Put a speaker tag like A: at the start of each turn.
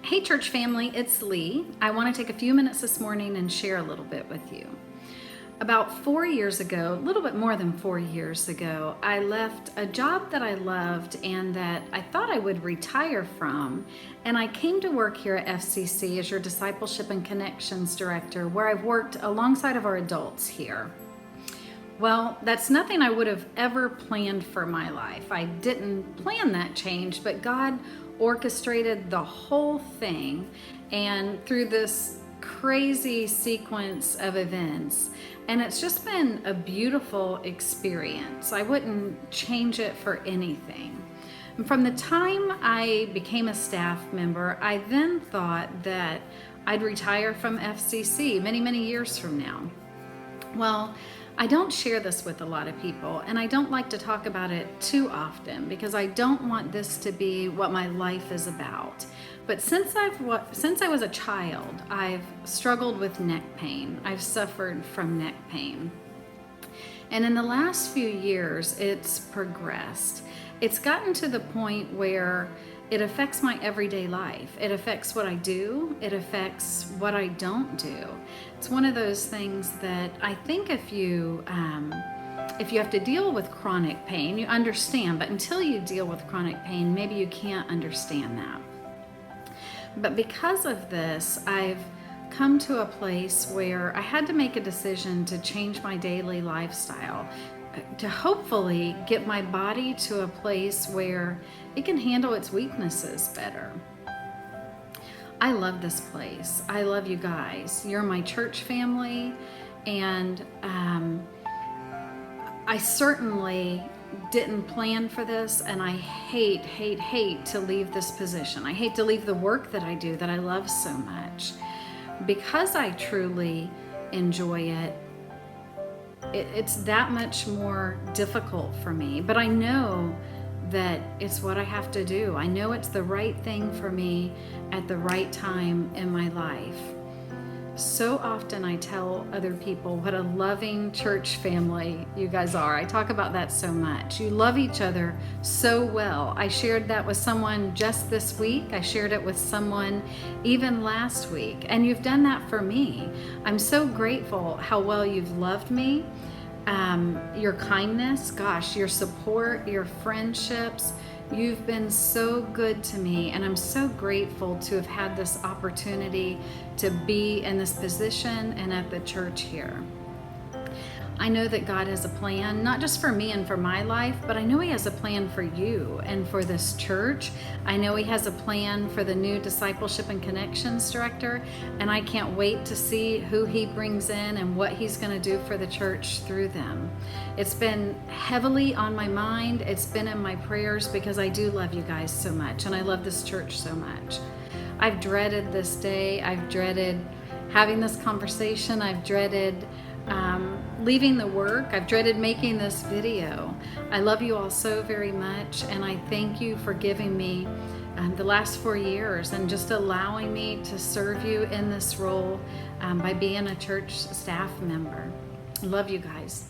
A: Hey church family, it's Lee. I want to take a few minutes this morning and share a little bit with you. About 4 years ago, a little bit more than 4 years ago, I left a job that I loved and that I thought I would retire from, and I came to work here at FCC as your Discipleship and Connections Director, where I've worked alongside of our adults here. Well, that's nothing I would have ever planned for my life. I didn't plan that change, but God orchestrated the whole thing, and through this crazy sequence of events, and it's just been a beautiful experience. I wouldn't change it for anything. And from the time I became a staff member, I then thought that I'd retire from FCC many years from now. Well, I don't share this with a lot of people, and I don't like to talk about it too often because I don't want this to be what my life is about. But since I was a child, I've struggled with neck pain. I've suffered from neck pain. And in the last few years, it's progressed. It's gotten to the point where it affects my everyday life. It affects what I do. It affects what I don't do. It's one of those things that I think if you have to deal with chronic pain, you understand, but until you deal with chronic pain, maybe you can't understand that. But because of this, I've come to a place where I had to make a decision to change my daily lifestyle, to hopefully get my body to a place where it can handle its weaknesses better. I love this place. I love you guys. You're my church family, and I certainly didn't plan for this, and I hate to leave this position. I hate to leave the work that I do that I love so much. Because I truly enjoy it, it's that much more difficult for me, but I know that it's what I have to do. I know it's the right thing for me at the right time in my life. So often I tell other people what a loving church family you guys are. I talk about that so much. You love each other so well. I shared that with someone just this week. I shared it with someone even last week, and you've done that for me. I'm so grateful how well you've loved me. Your kindness, gosh, your support, your friendships, you've been so good to me, and I'm so grateful to have had this opportunity to be in this position and at the church here. I know that God has a plan, not just for me and for my life, but I know He has a plan for you and for this church. I know He has a plan for the new Discipleship and Connections Director, and I can't wait to see who He brings in and what He's going to do for the church through them. It's been heavily on my mind. It's been in my prayers because I do love you guys so much, and I love this church so much. I've dreaded this day. I've dreaded having this conversation. I've dreaded leaving the work. I've dreaded making this video. I love you all so very much, and I thank you for giving me the last 4 years and just allowing me to serve you in this role by being a church staff member. I love you guys.